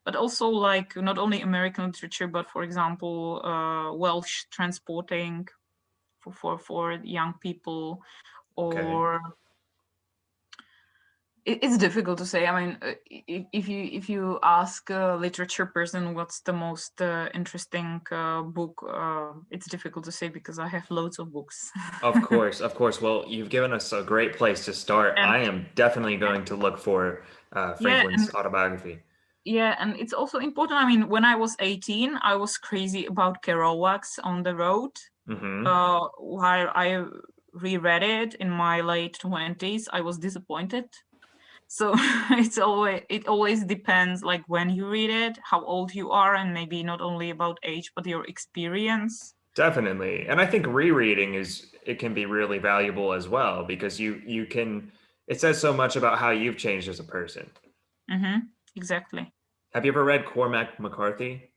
but also like not only American literature, but for example, Welsh transporting for young people, Okay. or It's difficult to say. I mean, if you ask a literature person what's the most interesting book, it's difficult to say because I have loads of books. Of course, of course. Well, you've given us a great place to start. And I am definitely going to look for yeah, Franklin's autobiography. yeah, and it's also important. I mean, when I was 18, I was crazy about Kerouac's On the Road. Hmm. While I reread it in my late 20s, I was disappointed. So it always depends, like when you read it, how old you are, and maybe not only about age, but your experience. Definitely. And I think rereading it can be really valuable as well because you can it says so much about how you've changed as a person. Exactly. Have you ever read Cormac McCarthy?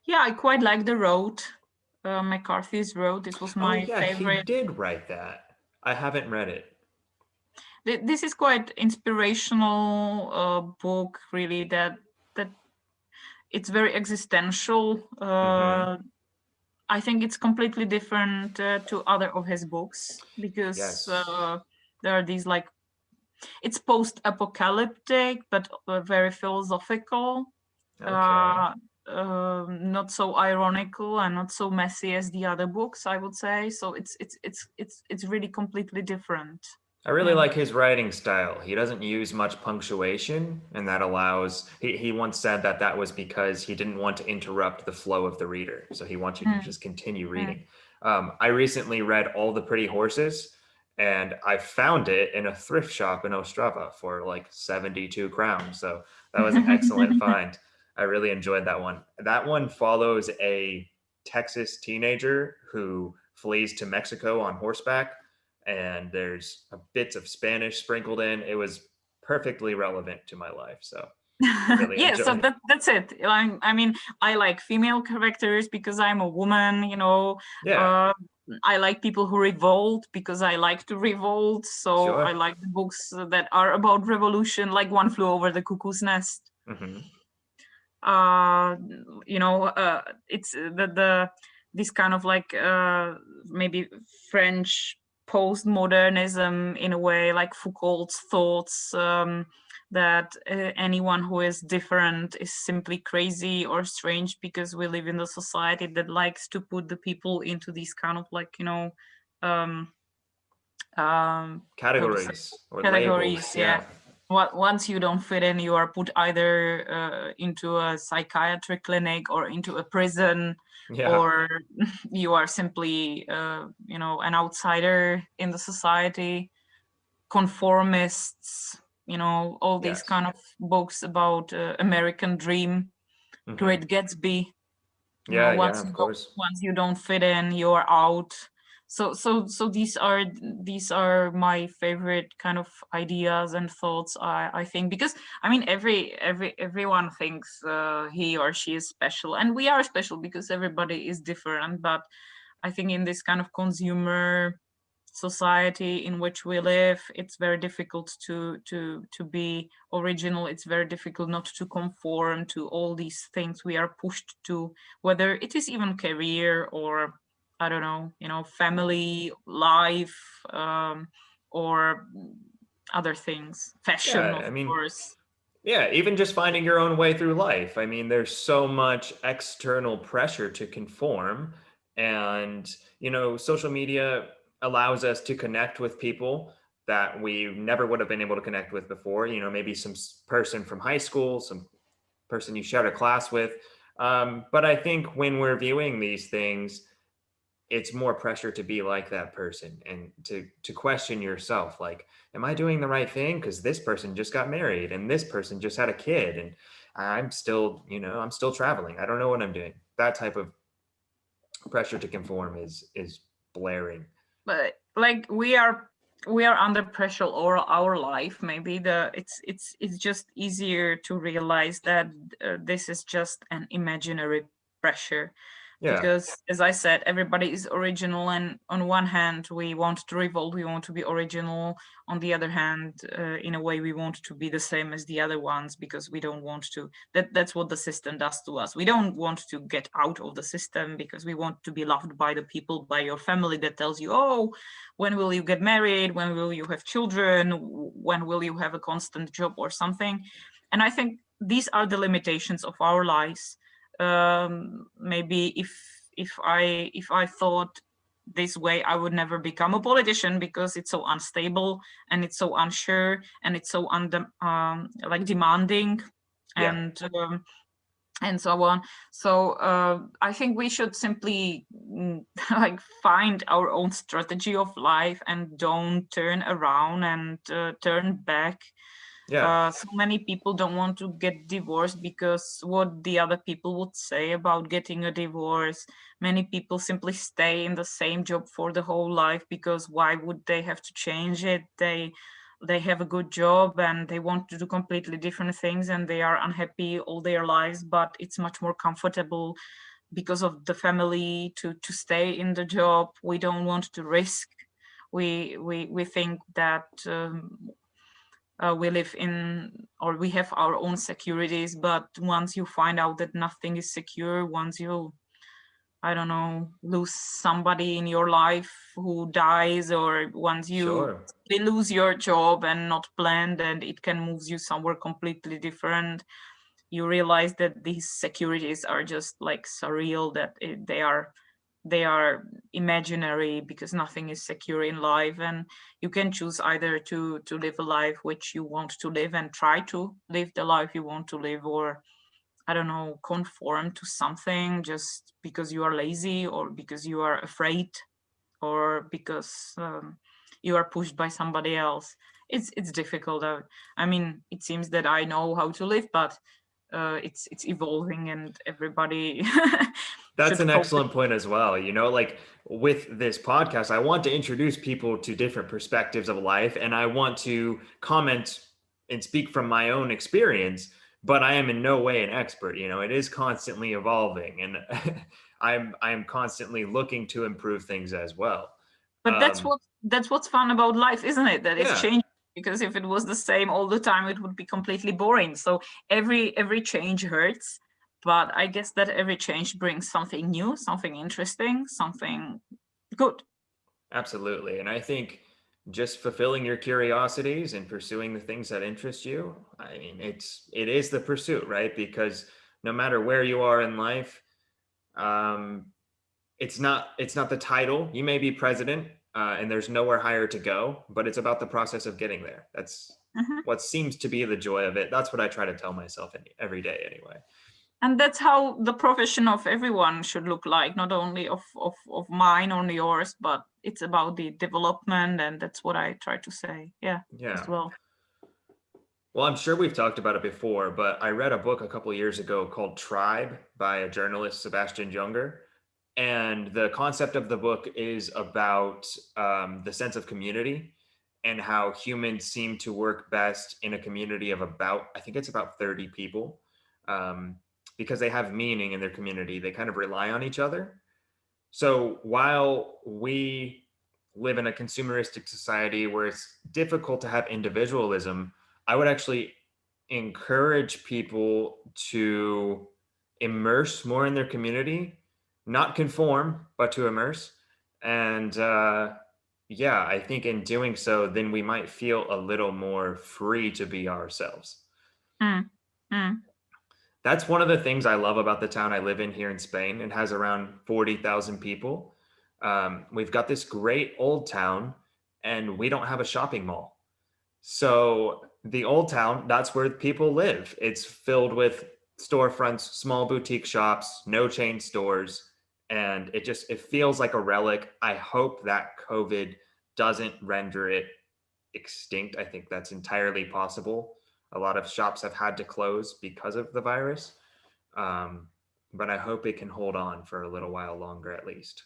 Yeah, I quite like the road, McCarthy's Road. This was Oh my yeah, he favorite. did write that. I haven't read it. This is quite inspirational book, really. That it's very existential. Hmm. I think it's completely different to other of his books because Yes. there are these, like, it's post-apocalyptic but very philosophical, Okay. uh, not so ironical and not so messy as the other books, I would say. So it's really completely different. I really Yeah. like his writing style. He doesn't use much punctuation, and that allows. He once said that that was because he didn't want to interrupt the flow of the reader, so he wants you to Mm, just continue mm. reading. I recently read All the Pretty Horses, and I found it in a thrift shop in Ostrava for like 72 crowns. So that was an excellent find. I really enjoyed that one. That one follows a Texas teenager who flees to Mexico on horseback and there's a bits of Spanish sprinkled in. It was perfectly relevant to my life, so I really Yeah, so enjoyed it. that's it. I mean, I like female characters because I'm a woman, Yeah, uh, I like people who revolt because I like to revolt. So sure. I like the books that are about revolution, like One Flew Over the Cuckoo's Nest. Hmm. uh it's the this kind of, like, maybe French postmodernism in a way, like Foucault's thoughts, that anyone who is different is simply crazy or strange because we live in a society that likes to put the people into these kind of, like, um how to say, Categories or categories. labels. Yeah. Yeah, Once you don't fit in, you are put either into a psychiatric clinic or into a prison, yeah, or you are simply an outsider in the society. Conformists, all these yes, kind of books about American dream, hmm, Great Gatsby. yeah, yeah. Once Of you don't, course. once you don't fit in, you're out. So these are my favorite kind of ideas and thoughts. I think, because I mean, everyone thinks he or she is special, and we are special because everybody is different. But I think in this kind of consumer society in which we live, it's very difficult to be original. It's very difficult not to conform to all these things we are pushed to, whether it is even career or, I don't know, family life, or other things, fashion, Yeah, of I mean, course. yeah, even just finding your own way through life. I mean, there's so much external pressure to conform. And, social media allows us to connect with people that we never would have been able to connect with before. Maybe some person from high school, some person you shared a class with. But I think when we're viewing these things, it's more pressure to be like that person and to question yourself, like, am I doing the right thing, because this person just got married and this person just had a kid and I'm still traveling, I don't know what I'm doing. That type of pressure to conform is blaring. But, like, we are under pressure all our life. Maybe it's just easier to realize that this is just an imaginary pressure. Yeah. because, as I said, everybody is original, and on one hand we want to revolt, we want to be original. On the other hand, in a way, we want to be the same as the other ones, because we don't want to, that's what the system does to us. We don't want to get out of the system, because we want to be loved by the people, by your family, that tells you, oh, when will you get married, when will you have children, when will you have a constant job or something. And I think these are the limitations of our lives. Maybe if I thought this way, I would never become a politician, because it's so unstable, and it's so unsure, and it's so like demanding, Yeah. and so on. So I think we should simply like find our own strategy of life, and don't turn around and turn back. Yeah. So many people don't want to get divorced because what the other people would say about getting a divorce. Many people simply stay in the same job for the whole life, because why would they have to change it? They have a good job and they want to do completely different things, and they are unhappy all their lives, but it's much more comfortable because of the family to stay in the job. We don't want to risk. We think that we live in, or we have our own securities, but once you find out that nothing is secure, once you, I don't know, lose somebody in your life who dies, or once you Sure. lose your job and not planned, and it can move you somewhere completely different, you realize that these securities are just like surreal, that they are imaginary, because nothing is secure in life. And you can choose either to live a life which you want to live, and try to live the life you want to live, or, I don't know, conform to something just because you are lazy, or because you are afraid, or because you are pushed by somebody else. It's difficult. I mean, it seems that I know how to live, but it's evolving, and everybody That's should an focus. excellent point as well. Like with this podcast, I want to introduce people to different perspectives of life, and I want to comment and speak from my own experience, but I am in no way an expert. It is constantly evolving, and I'm constantly looking to improve things as well. But Um, that's what's fun about life, isn't it? That it's yeah, changing. Because if it was the same all the time, it would be completely boring. So every change hurts, but I guess that every change brings something new, something interesting, something good. absolutely. And I think just fulfilling your curiosities and pursuing the things that interest you, I mean, it is the pursuit, right? Because no matter where you are in life, um, it's not the title. You may be president, and there's nowhere higher to go, but it's about the process of getting there. That's Mhm. what seems to be the joy of it. That's what I try to tell myself every day, anyway. And that's how the profession of everyone should look like, not only of mine or yours, but it's about the development, and that's what I try to say. Yeah, as Yeah. well. Well, I'm sure we've talked about it before, but I read a book a couple years ago called Tribe by a journalist, Sebastian Junger. And the concept of the book is about the sense of community and how humans seem to work best in a community of about, I think it's about 30 people, um, because they have meaning in their community. They kind of rely on each other. So while we live in a consumeristic society where it's difficult to have individualism, I would actually encourage people to immerse more in their community, not conform, but to immerse. And yeah, I think in doing so, then we might feel a little more free to be ourselves. Mm. Mm. That's one of the things I love about the town I live in here in Spain. It has around 40,000 people. We've got this great old town, and we don't have a shopping mall. So the old town, that's where people live. It's filled with storefronts, small boutique shops, no chain stores, and it feels like a relic. I hope that COVID doesn't render it extinct. I think that's entirely possible. A lot of shops have had to close because of the virus. Um, but I hope it can hold on for a little while longer at least.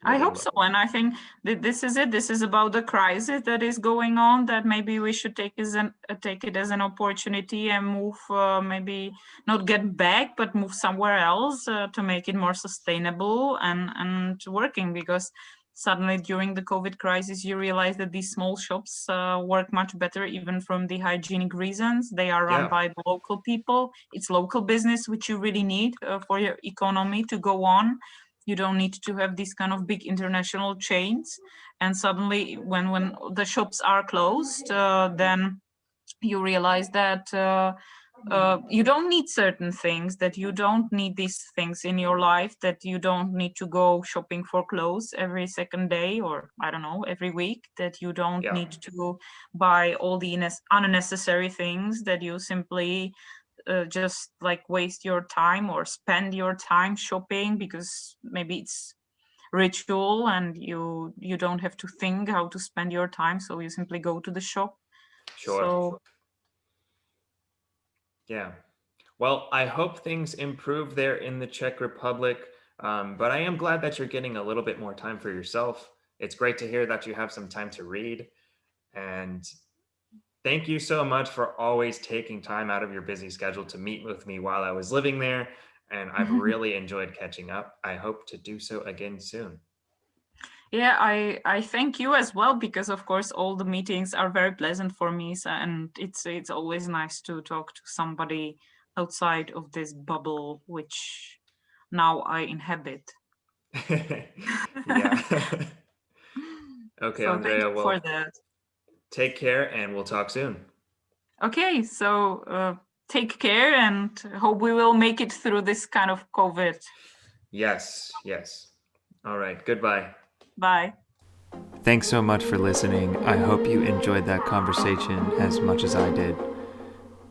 I hope living so. local. And I think that this is it. This is about the crisis that is going on, that maybe we should take it as an opportunity and move, maybe not get back, but move somewhere else to make it more sustainable and working. Because suddenly during the COVID crisis, you realize that these small shops work much better, even from the hygienic reasons. They are run Yeah, by the local people. It's local business, which you really need for your economy to go on. You don't need to have these kind of big international chains. And suddenly when the shops are closed, then you realize that you don't need certain things, that you don't need these things in your life, that you don't need to go shopping for clothes every second day, or I don't know, every week, that you don't yeah, need to buy all the unnecessary things, that you simply just like waste your time or spend your time shopping because maybe it's ritual and you don't have to think how to spend your time, so you simply go to the shop. sure. So Yeah. Well, I hope things improve there in the Czech Republic. But I am glad that you're getting a little bit more time for yourself. It's great to hear that you have some time to read. And thank you so much for always taking time out of your busy schedule to meet with me while I was living there. And I've really enjoyed catching up. I hope to do so again soon. yeah, I thank you as well, because of course all the meetings are very pleasant for me, and it's always nice to talk to somebody outside of this bubble which now I inhabit. Yeah. Okay, So thank Andrea. you for Well, that. take care and we'll talk soon. Okay, so take care and hope we will make it through this kind of COVID. Yes, yes. All right. Goodbye. Bye. Thanks so much for listening. I hope you enjoyed that conversation as much as I did.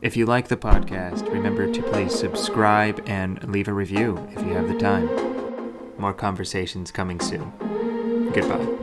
If you like the podcast, remember to please subscribe and leave a review if you have the time. More conversations coming soon. Goodbye.